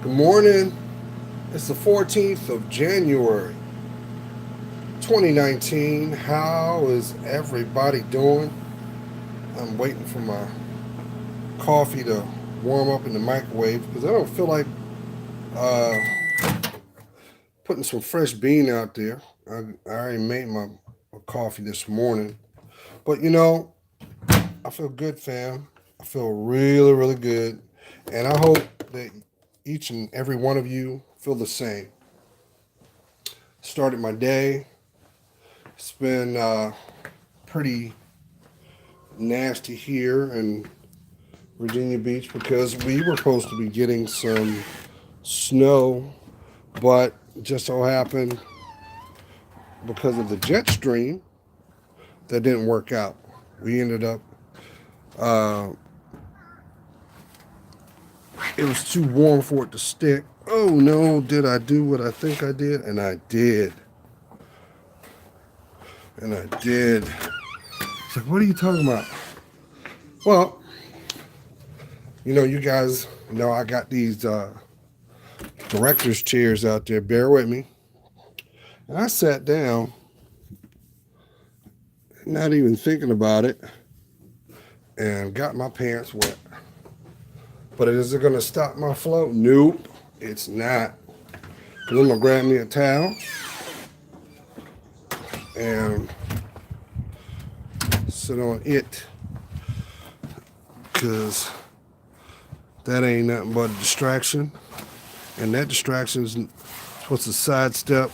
Good morning. It's the 14th of January, 2019. How is everybody doing? I'm waiting for my coffee to warm up in the microwave because I don't feel like uh, putting some fresh bean out there. I already made my coffee this morning. But I feel good, fam. I feel really, really good. And I hope that each and every one of you feel the same. Started my day. It's been pretty nasty here in Virginia Beach because we were supposed to be getting some snow, but just so happened because of the jet stream that didn't work out. We ended up, uh, it was too warm for it to stick. Oh no, did I do what I think I did? And I did. And I did. It's like, what are you talking about? Well, you guys know I got these director's chairs out there. Bear with me. And I sat down, not even thinking about it, and got my pants wet. But is it going to stop my flow? Nope, it's not. Because I'm going to grab me a towel and sit on it. Because that ain't nothing but a distraction. And that distraction is supposed to sidestep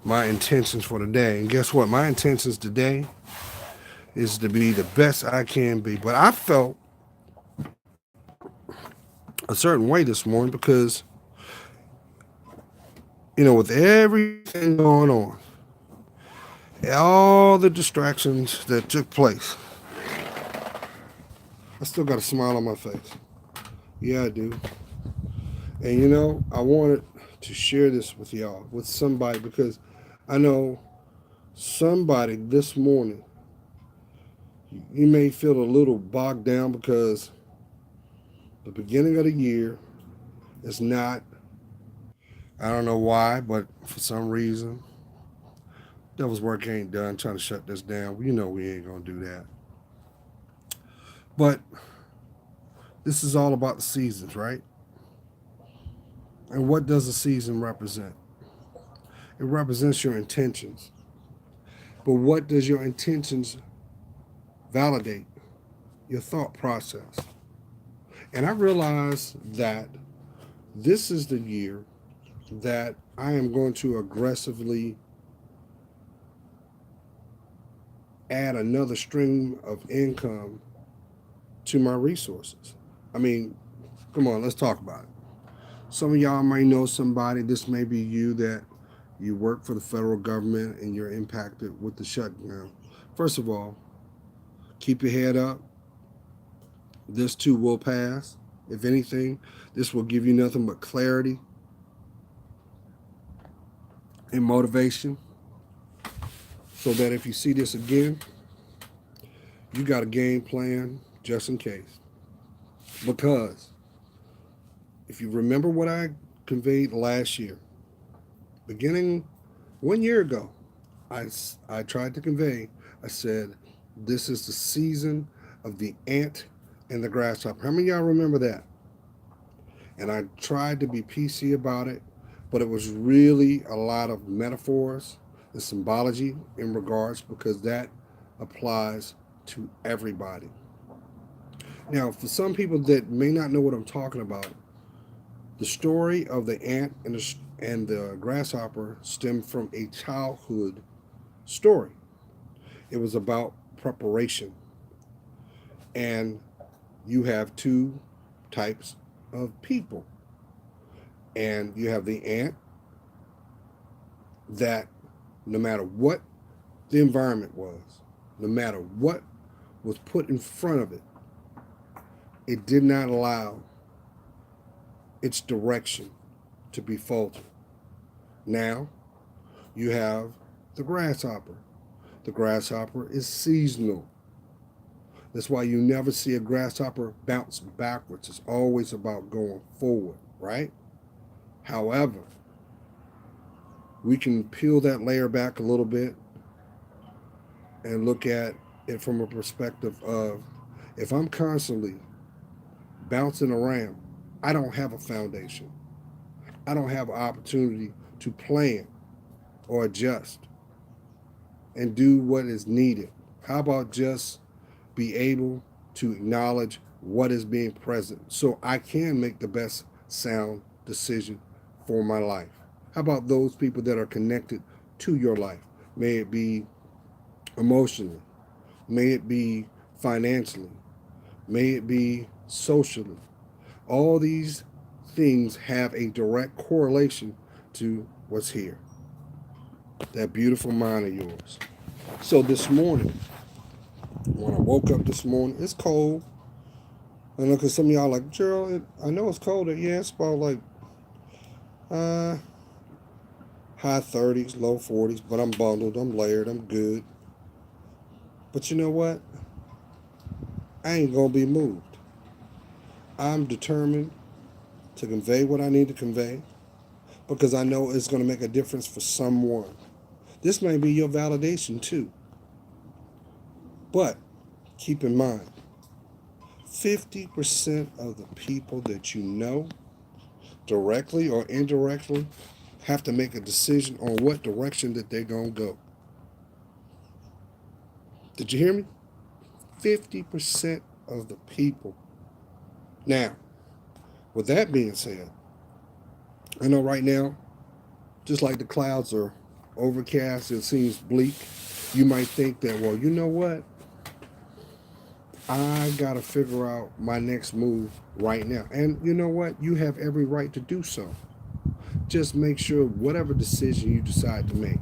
my intentions for the day. And guess what? My intentions today is to be the best I can be. But I felt a certain way this morning because, with everything going on, all the distractions that took place, I still got a smile on my face. Yeah, I do. And I wanted to share this with y'all, with somebody, because I know somebody this morning, you may feel a little bogged down because the beginning of the year is not, I don't know why, but for some reason, devil's work ain't done trying to shut this down. You know we ain't going to do that. But this is all about the seasons, right? And what does a season represent? It represents your intentions. But what does your intentions validate? Your thought process. And I realize that this is the year that I am going to aggressively add another stream of income to my resources. I mean, come on, let's talk about it. Some of y'all might know somebody, this may be you, that you work for the federal government and you're impacted with the shutdown. First of all, keep your head up. This too will pass. If anything, this will give you nothing but clarity and motivation so that if you see this again, you got a game plan just in case. Because if you remember what I conveyed last year, beginning 1 year ago, I tried to convey, I said, this is the season of the ant and the grasshopper. How many of y'all remember that? And I tried to be PC about it, but it was really a lot of metaphors and symbology in regards because that applies to everybody. Now, for some people that may not know what I'm talking about, the story of the ant and the grasshopper stemmed from a childhood story. It was about preparation. And you have two types of people. And you have the ant that no matter what the environment was, no matter what was put in front of it, it did not allow its direction to be faltered. Now you have the grasshopper. The grasshopper is seasonal. That's why you never see a grasshopper bounce backwards. It's always about going forward. right? However, we can peel that layer back a little bit and look at it from a perspective of, if I'm constantly bouncing around, I don't have a foundation. I don't have an opportunity to plan or adjust and do what is needed. How about just be able to acknowledge what is being present so I can make the best sound decision for my life? How about those people that are connected to your life? May it be emotionally, may it be financially, may it be socially. All these things have a direct correlation to what's here, that beautiful mind of yours. So this morning, when I woke up this morning, it's cold. I know because some of y'all like, Gerald, I know it's colder. Yeah, it's about like uh, high 30s, low 40s, but I'm bundled, I'm layered, I'm good. But you know what? I ain't going to be moved. I'm determined to convey what I need to convey because I know it's going to make a difference for someone. This may be your validation too. But keep in mind, 50% of the people that you know, directly or indirectly, have to make a decision on what direction that they're going to go. Did you hear me? 50% of the people. Now, with that being said, I know right now, just like the clouds are overcast, it seems bleak. You might think that, well, you know what? I got to figure out my next move right now. And you know what? You have every right to do so. Just make sure whatever decision you decide to make,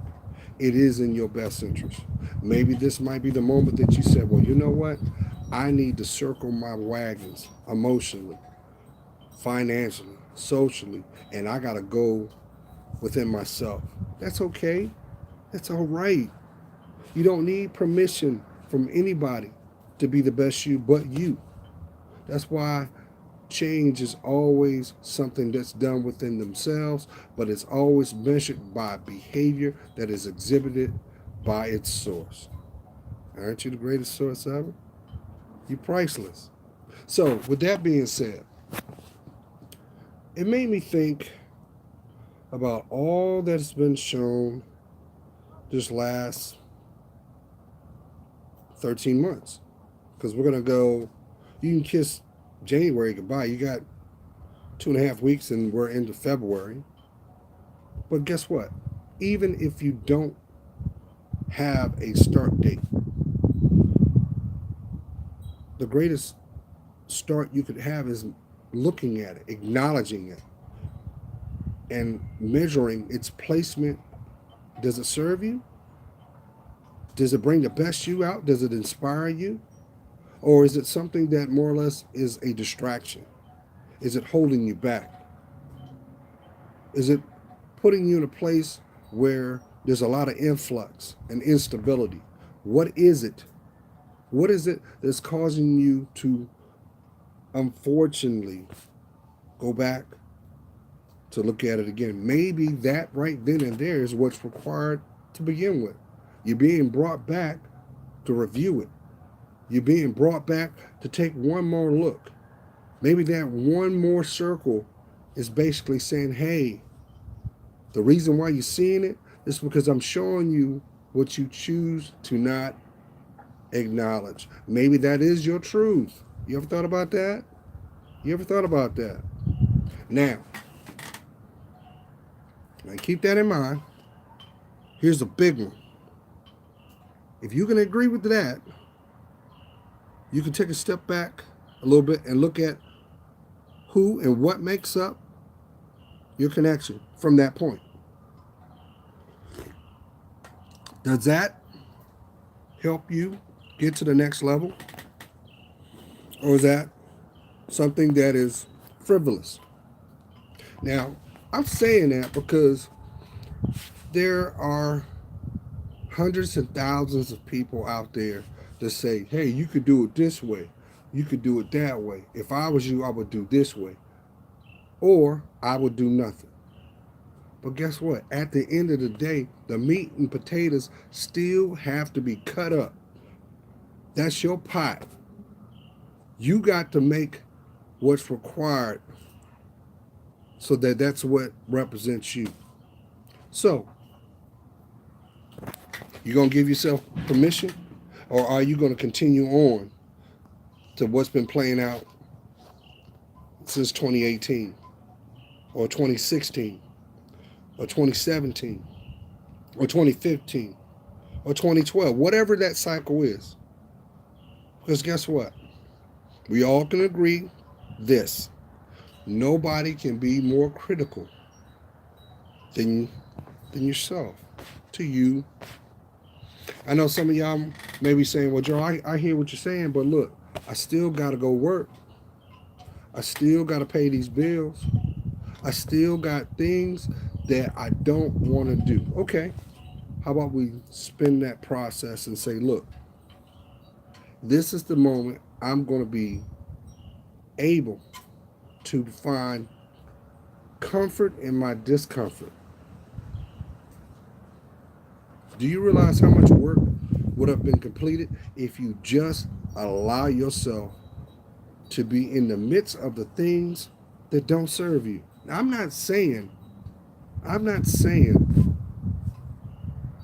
it is in your best interest. Maybe this might be the moment that you said, well, you know what? I need to circle my wagons emotionally, financially, socially, and I got to go within myself. That's okay. That's all right. You don't need permission from anybody to be the best you but you. That's why change is always something that's done within themselves, but it's always measured by behavior that is exhibited by its source. Aren't you the greatest source ever? You're priceless. So, with that being said, it made me think about all that's been shown this last 13 months. Because we're going to go, you can kiss January goodbye. You got 2.5 weeks and we're into February. But guess what? Even if you don't have a start date, the greatest start you could have is looking at it, acknowledging it, and measuring its placement. Does it serve you? Does it bring the best you out? Does it inspire you? Or is it something that more or less is a distraction? Is it holding you back? Is it putting you in a place where there's a lot of influx and instability? What is it? What is it that's causing you to, unfortunately, go back to look at it again? Maybe that right then and there is what's required to begin with. You're being brought back to review it. You're being brought back to take one more look. Maybe that one more circle is basically saying, hey, the reason why you're seeing it is because I'm showing you what you choose to not acknowledge. Maybe that is your truth. You ever thought about that? You ever thought about that? Now, and keep that in mind. Here's a big one. If you can agree with that, you can take a step back a little bit and look at who and what makes up your connection from that point. Does that help you get to the next level? Or is that something that is frivolous? Now, I'm saying that because there are hundreds and thousands of people out there that say, hey, you could do it this way. You could do it that way. If I was you, I would do this way. or I will do nothing. But guess what? At the end of the day, the meat and potatoes still have to be cut up. That's your pot. You got to make what's required so that that's what represents you. So, you going to give yourself permission, or are you going to continue on to what's been playing out since 2018 or 2016 or 2017 or 2015 or 2012, whatever that cycle is? Because guess what? We all can agree this: nobody can be more critical than yourself to you. I know some of y'all may be saying, well, Joe, I hear what you're saying, but look, I still got to go work. I still got to pay these bills. I still got things that I don't want to do. Okay, how about we spin that process and say, look, this is the moment I'm going to be able to find comfort in my discomfort. Do you realize how much work would have been completed if you just allow yourself to be in the midst of the things that don't serve you? Now, I'm not saying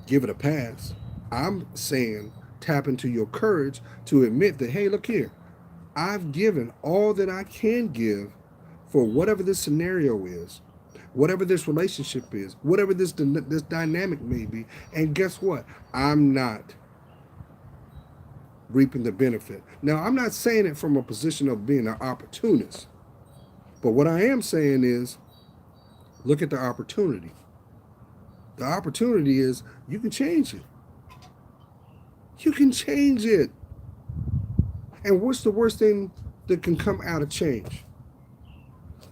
give it a pass. I'm saying tap into your courage to admit that, hey, look here, I've given all that I can give for whatever this scenario is, whatever this relationship is, whatever this dynamic may be. And guess what? I'm not reaping the benefit. Now, I'm not saying it from a position of being an opportunist, but what I am saying is look at the opportunity. The opportunity is you can change it. You can change it. And what's the worst thing that can come out of change?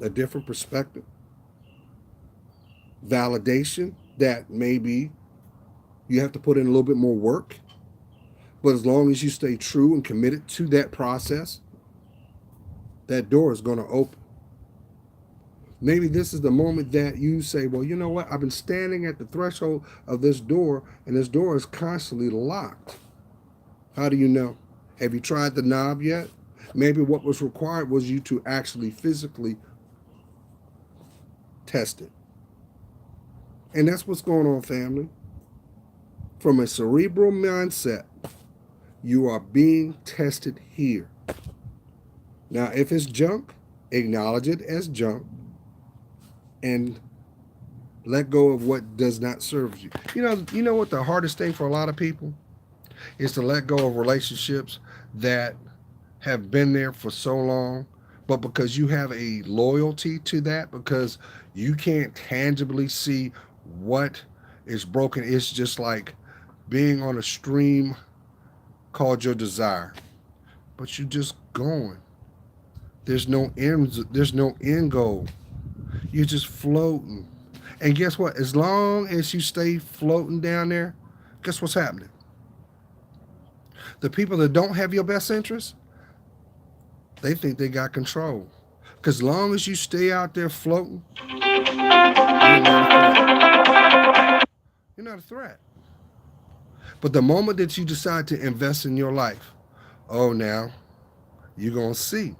A different perspective, validation that maybe you have to put in a little bit more work, but as long as you stay true and committed to that process, that door is going to open. Maybe this is the moment that you say, well, you know what? I've been standing at the threshold of this door, and this door is constantly locked. How do you know? Have you tried the knob yet? Maybe what was required was you to actually physically test it. And that's what's going on, family. From a cerebral mindset, you are being tested here. Now, if it's junk, acknowledge it as junk and let go of what does not serve you. You know what the hardest thing for a lot of people is to let go of relationships that have been there for so long, but because you have a loyalty to that, because you can't tangibly see what is broken, it's just like being on a stream called your desire, but you just going. There's no end goal. You're just floating. And guess what? As long as you stay floating down there, guess what's happening? The people that don't have your best interest, they think they got control. Because as long as you stay out there floating, you're not a threat. You're not a threat. But the moment that you decide to invest in your life, oh, now you're going to see.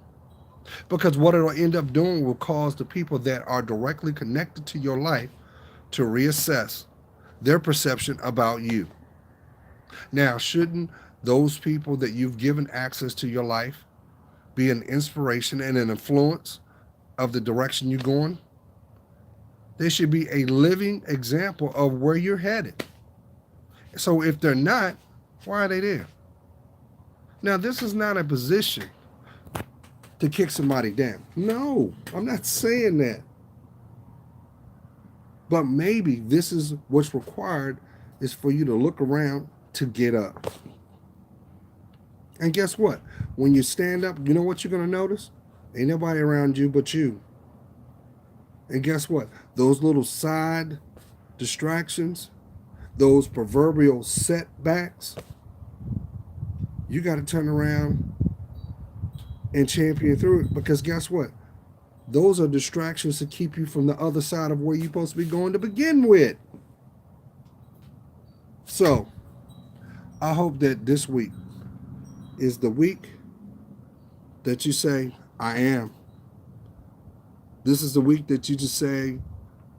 Because what it'll end up doing will cause the people that are directly connected to your life to reassess their perception about you. Now, shouldn't those people that you've given access to your life be an inspiration and an influence of the direction you're going? They should be a living example of where you're headed. So if they're not, why are they there? Now, this is not a position to kick somebody down. No, I'm not saying that. But maybe this is what's required, is for you to look around to get up. And guess what? When you stand up, you know what you're going to notice? Ain't nobody around you but you. And guess what? Those little side distractions, those proverbial setbacks, you got to turn around and champion through it. Because guess what? Those are distractions to keep you from the other side of where you're supposed to be going to begin with. So, I hope that this week is the week that you say, I am. This is the week that you just say,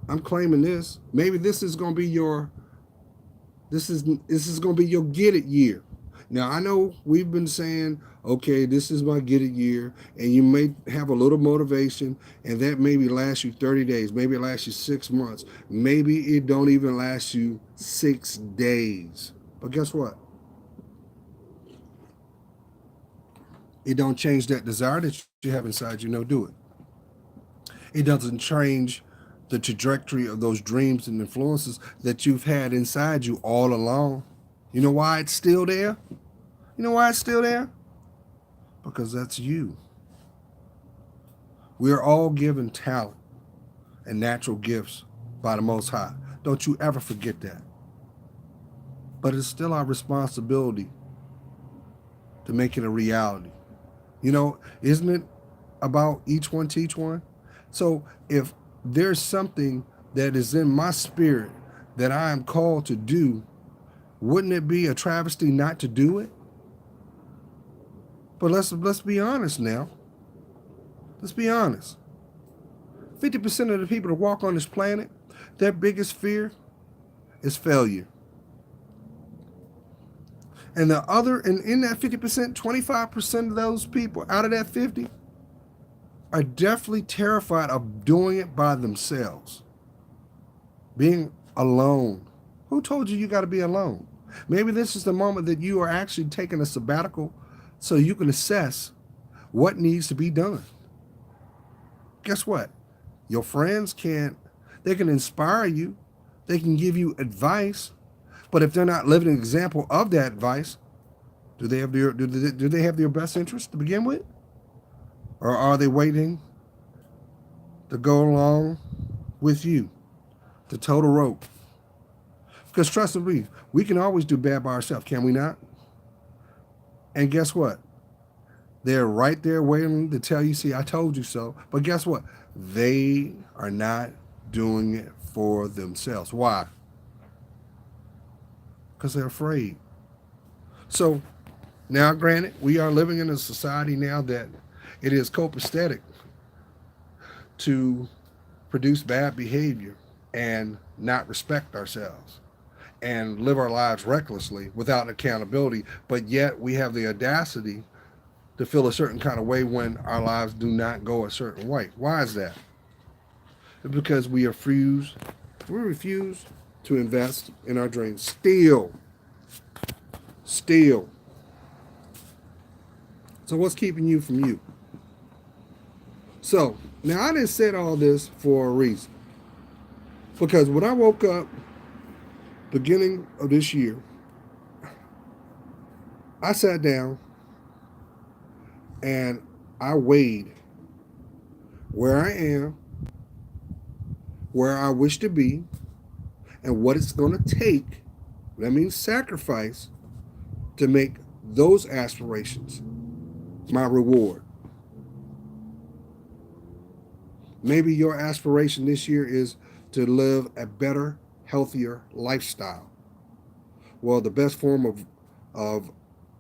I'm claiming this. Maybe this is going to be your get it year. Now, I know we've been saying, okay, this is my get it year, and you may have a little motivation, and that maybe lasts you 30 days, maybe it lasts you 6 months, maybe it don't even last you 6 days. But guess what? It don't change that desire that you have inside you. No, do it. It doesn't change the trajectory of those dreams and influences that you've had inside you all along. You know why it's still there? You know why it's still there? Because that's you. We are all given talent and natural gifts by the Most High. Don't you ever forget that. But it's still our responsibility to make it a reality. You know, isn't it about each one teach one? So if there's something that is in my spirit that I am called to do, wouldn't it be a travesty not to do it? But let's be honest now. Let's be honest. 50% of the people that walk on this planet, their biggest fear is failure. And in that 50%, 25% of those people out of that 50 are definitely terrified of doing it by themselves. Being alone. Who told you got to be alone? Maybe this is the moment that you are actually taking a sabbatical so you can assess what needs to be done. Guess what? Your friends they can inspire you. They can give you advice. But if they're not living an example of that advice, do they have their best interest to begin with? Or are they waiting to go along with you, the total rope? Because trust me, we can always do bad by ourselves, can we not? And guess what? They're right there waiting to tell you, see, I told you so. But guess what? They are not doing it for themselves. Why? Because they're afraid. So now, granted, we are living in a society now that it is copacetic to produce bad behavior and not respect ourselves and live our lives recklessly without accountability, but yet we have the audacity to feel a certain kind of way when our lives do not go a certain way. Why is that? It's because we refuse to invest in our dreams. Still. So what's keeping you from you? So, now I didn't say all this for a reason. Because when I woke up beginning of this year, I sat down and I weighed where I am, where I wish to be, and what it's going to take, that means sacrifice, to make those aspirations my reward. Maybe your aspiration this year is to live a better, healthier lifestyle. Well, the best form of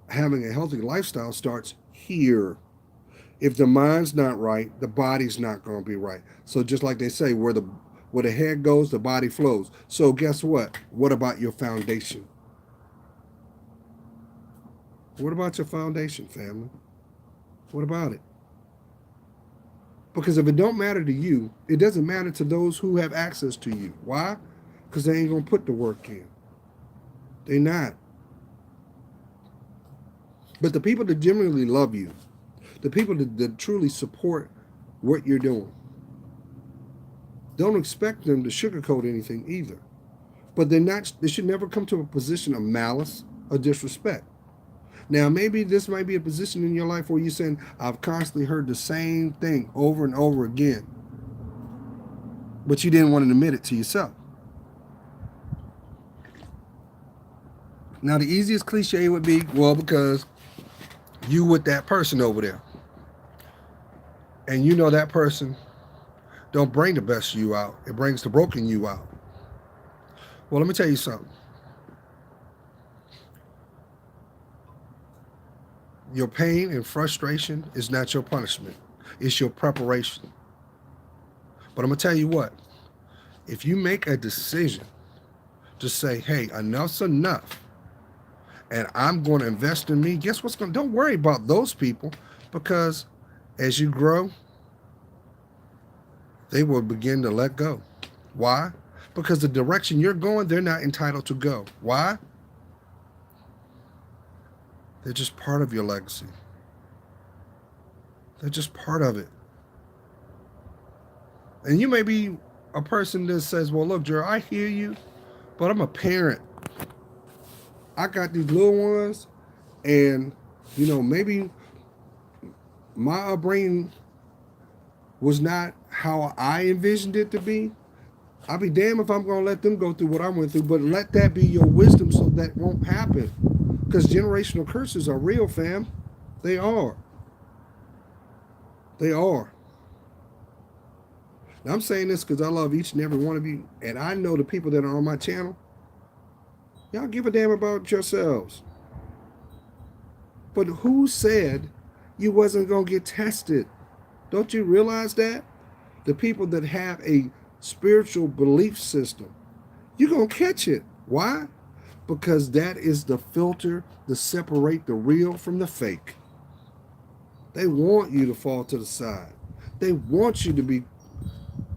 having a healthy lifestyle starts here. If the mind's not right, the body's not going to be right. So just like they say, where the head goes, the body flows. So guess what? What about your foundation? What about your foundation, family? What about it? Because if it don't matter to you, it doesn't matter to those who have access to you. Why? Because they ain't going to put the work in. They not. But the people that genuinely love you, the people that truly support what you're doing, don't expect them to sugarcoat anything either. But they should never come to a position of malice or disrespect. Now, maybe this might be a position in your life where you're saying, I've constantly heard the same thing over and over again. But you didn't want to admit it to yourself. Now, the easiest cliche would be, well, because you with that person over there. And you know that person don't bring the best you out. It brings the broken you out. Well, let me tell you something. Your pain and frustration is not your punishment. It's your preparation. But I'm going to tell you what. If you make a decision to say, hey, enough's enough, and I'm going to invest in me, guess what's going to, don't worry about those people, because as you grow, they will begin to let go. Why? Because the direction you're going, they're not entitled to go. Why? They're just part of your legacy. They're just part of it. And you may be a person that says, well, look, Jerry, I hear you, but I'm a parent. I got these little ones, and, maybe my upbringing was not how I envisioned it to be. I'll be damned if I'm going to let them go through what I went through, but let that be your wisdom so that won't happen. Because generational curses are real, fam. They are. They are. Now, I'm saying this because I love each and every one of you, and I know the people that are on my channel, y'all give a damn about yourselves. But who said you wasn't going to get tested? Don't you realize that? The people that have a spiritual belief system, you're going to catch it. Why? Because that is the filter to separate the real from the fake. They want you to fall to the side. They want you to be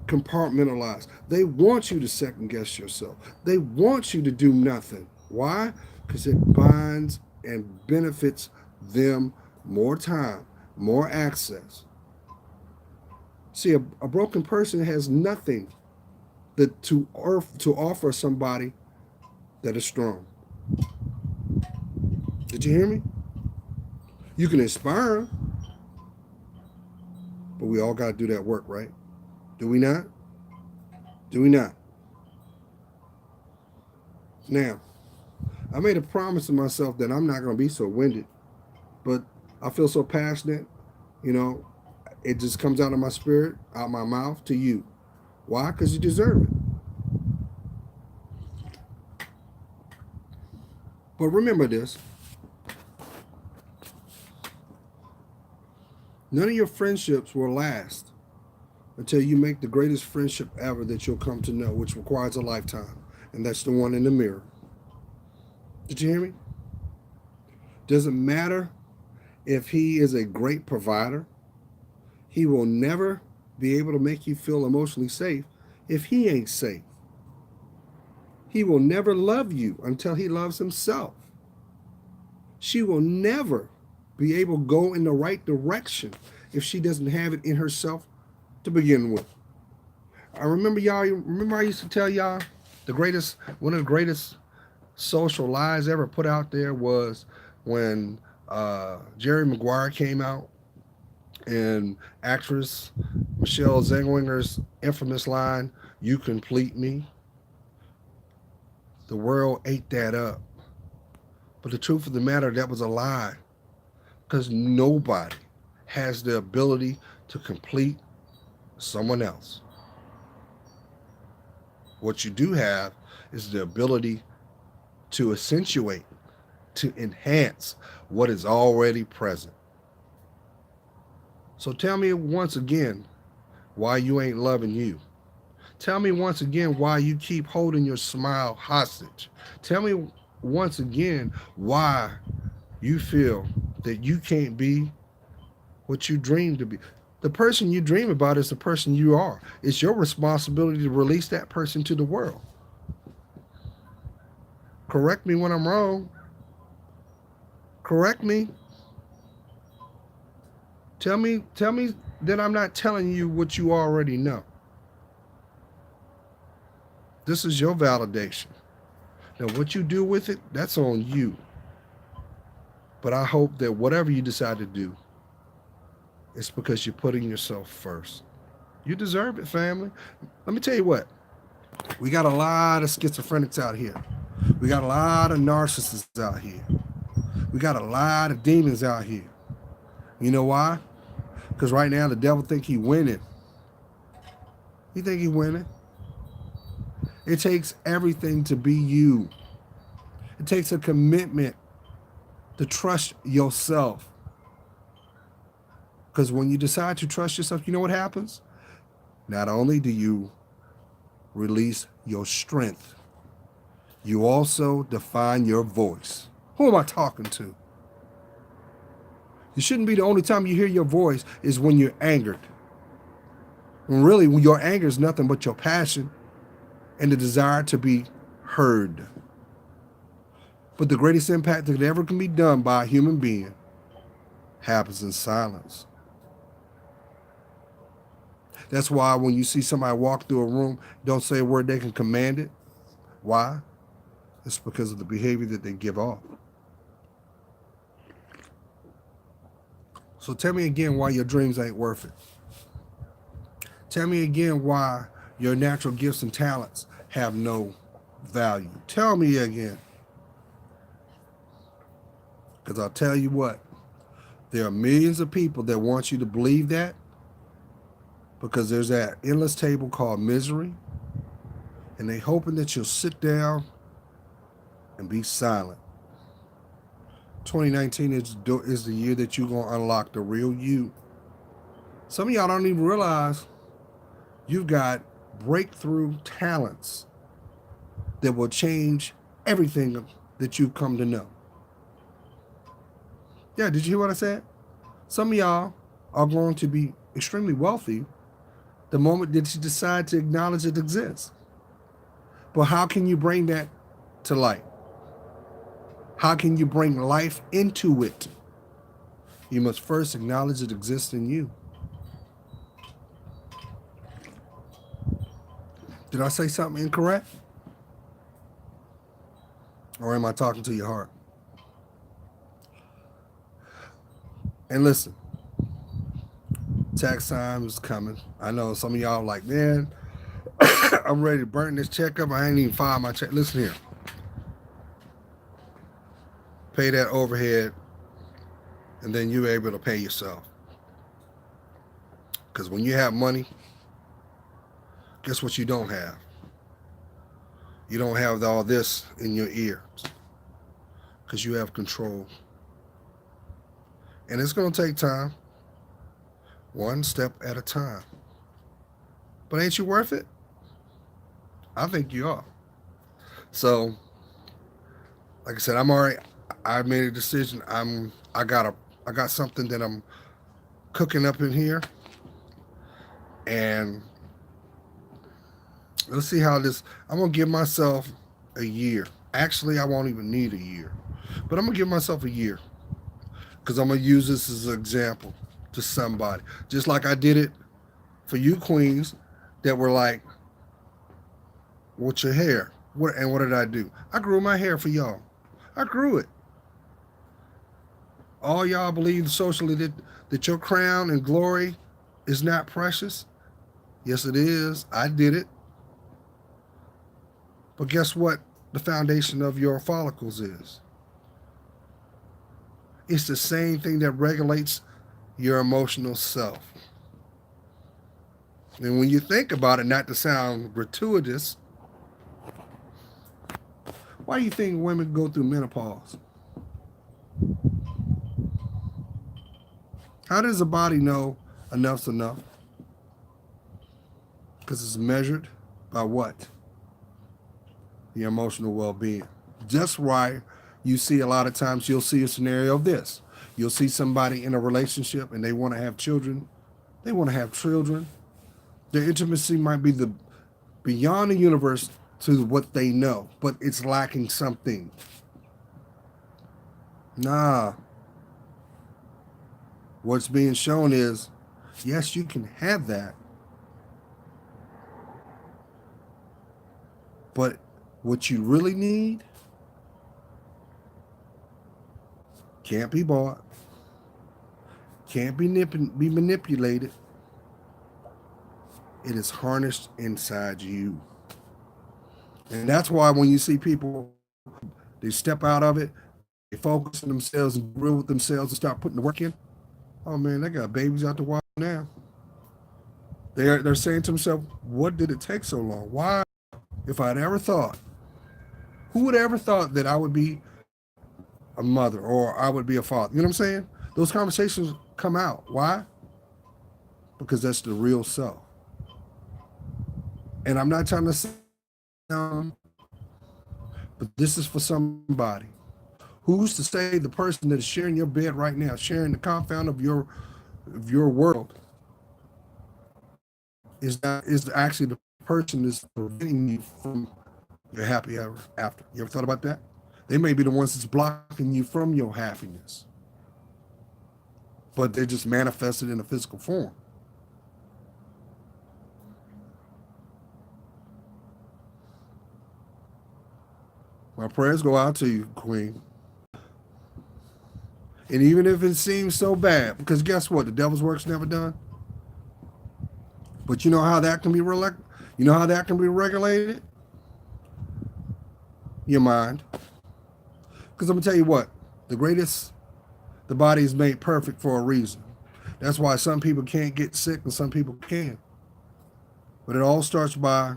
compartmentalized. They want you to second guess yourself. They want you to do nothing. Why? Because it binds and benefits them more time, more access. See, a broken person has nothing to offer somebody that is strong. Did you hear me? You can inspire them, but we all got to do that work, right? Do we not? Do we not? Now, I made a promise to myself that I'm not going to be so winded, but I feel so passionate, it just comes out of my spirit, out my mouth to you. Why? Because you deserve it. But remember this. None of your friendships will last until you make the greatest friendship ever that you'll come to know, which requires a lifetime. And that's the one in the mirror. Did you hear me? Doesn't matter if he is a great provider. He will never be able to make you feel emotionally safe if he ain't safe. He will never love you until he loves himself. She will never be able to go in the right direction if she doesn't have it in herself to begin with. I remember I used to tell y'all one of the greatest social lies ever put out there was when Jerry Maguire came out, and actress Michelle Zangwinger's infamous line, "You complete me." The world ate that up. But the truth of the matter, that was a lie. Because nobody has the ability to complete someone else. What you do have is the ability to accentuate, to enhance what is already present. So tell me once again why you ain't loving you. Tell me once again why you keep holding your smile hostage. Tell me once again why you feel that you can't be what you dream to be. The person you dream about is the person you are. It's your responsibility to release that person to the world. Correct me when I'm wrong. Correct me. Tell me that I'm not telling you what you already know. This is your validation. Now, what you do with it, that's on you. But I hope that whatever you decide to do, it's because you're putting yourself first. You deserve it, family. Let me tell you what. We got a lot of schizophrenics out here. We got a lot of narcissists out here. We got a lot of demons out here. You know why? Because right now the devil think he winning. You think you're winning? It takes everything to be you. It takes a commitment to trust yourself. Because when you decide to trust yourself, you know what happens? Not only do you release your strength, you also define your voice. Who am I talking to? You shouldn't be the only time you hear your voice is when you're angered. When really, your anger is nothing but your passion and the desire to be heard. But the greatest impact that ever can be done by a human being happens in silence. That's why when you see somebody walk through a room, don't say a word, they can command it. Why? It's because of the behavior that they give off. So tell me again why your dreams ain't worth it. Tell me again why your natural gifts and talents have no value. Tell me again. Because I'll tell you what, there are millions of people that want you to believe that, because there's that endless table called misery, and they hoping that you'll sit down and be silent. 2019 is the year that you're going to unlock the real you. Some of y'all don't even realize you've got breakthrough talents that will change everything that you've come to know. Yeah, did you hear what I said? Some of y'all are going to be extremely wealthy the moment that you decide to acknowledge it exists. But how can you bring that to light? How can you bring life into it? You must first acknowledge it exists in you. Did I say something incorrect? Or am I talking to your heart? And listen, tax time is coming. I know some of y'all are like, man, I'm ready to burn this check up. I ain't even filed my check. Listen here. Pay that overhead, and then you're able to pay yourself. Because when you have money, guess what you don't have? You don't have all this in your ears. Because you have control. And it's going to take time. One step at a time. But ain't you worth it? I think you are. So, like I said, I made a decision. I got something that I'm cooking up in here. And let's see how this, I'm going to give myself a year. Actually, I won't even need a year. But I'm going to give myself a year. Because I'm going to use this as an example to somebody. Just like I did it for you queens that were like, what's your hair? What did I do? I grew my hair for y'all. I grew it. All y'all believe socially that your crown and glory is not precious. Yes, it is. I did it. But guess what the foundation of your follicles is? It's the same thing that regulates your emotional self. And when you think about it, not to sound gratuitous, why do you think women go through menopause? How does the body know enough's enough? Because it's measured by what? Your emotional well-being. Just why you see a lot of times you'll see a scenario of this. You'll see somebody in a relationship and they want to have children. They want to have children. Their intimacy might be beyond the universe to what they know, but it's lacking something. Nah. What's being shown is, yes, you can have that, but what you really need can't be bought, can't be manipulated. It is harnessed inside you. And that's why when you see people, they step out of it, they focus on themselves and real with themselves and start putting the work in. Oh man, they got babies out the water now. They're saying to themselves, what did it take so long? Why? If I'd ever thought, who would ever thought that I would be a mother or I would be a father? You know what I'm saying? Those conversations come out. Why? Because that's the real self. And I'm not trying to sound, but this is for somebody. Who's to say the person that is sharing your bed right now, sharing the confound of your world, is actually the person that's preventing you from your happy ever after? You ever thought about that? They may be the ones that's blocking you from your happiness, but they're just manifested in a physical form. My prayers go out to you, Queen. And even if it seems so bad, because guess what? The devil's work's never done. But you know how that can be you know how that can be regulated? Your mind. Because I'm gonna tell you what, the greatest the body is made perfect for a reason. That's why some people can't get sick and some people can. But it all starts by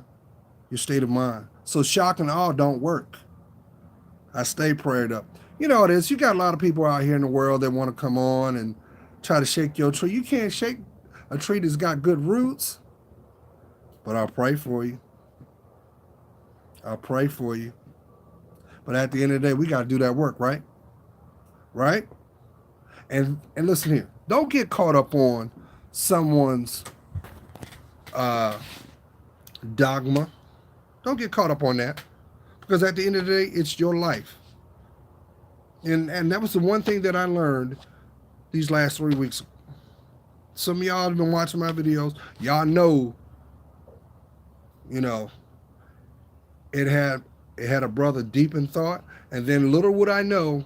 your state of mind. So shock and awe don't work. I stay prayed up. You know it is. You got a lot of people out here in the world that want to come on and try to shake your tree. You can't shake a tree that's got good roots. But I'll pray for you. I'll pray for you. But at the end of the day, we got to do that work, right? Right? And listen here. Don't get caught up on someone's uh, dogma. Don't get caught up on that. Because at the end of the day, it's your life. And that was the one thing that I learned these last 3 weeks. Some of y'all have been watching my videos. Y'all know, you know, it had a brother deep in thought. And then little would I know,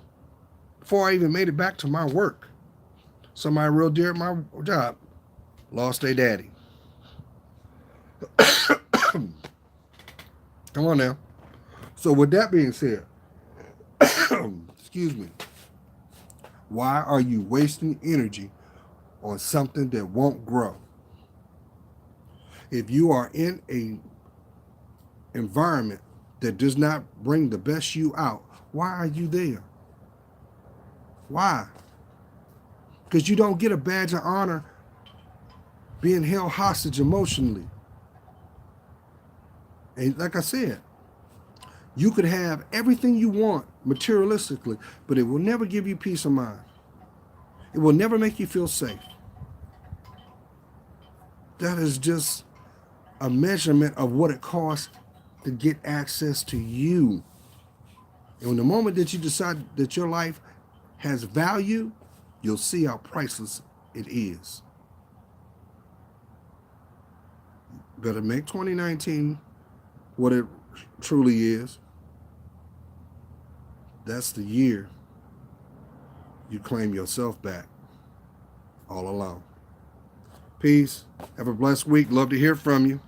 before I even made it back to my work, somebody real dear at my job lost their daddy. Come on now. So with that being said, excuse me, why are you wasting energy on something that won't grow? If you are in a environment that does not bring the best you out, why are you there? Why? Because you don't get a badge of honor being held hostage emotionally. And like I said, you could have everything you want materialistically, but it will never give you peace of mind. It will never make you feel safe. That is just a measurement of what it costs to get access to you. And the moment that you decide that your life has value, you'll see how priceless it is. Better make 2019 what it truly is. That's the year you claim yourself back all alone. Peace. Have a blessed week. Love to hear from you.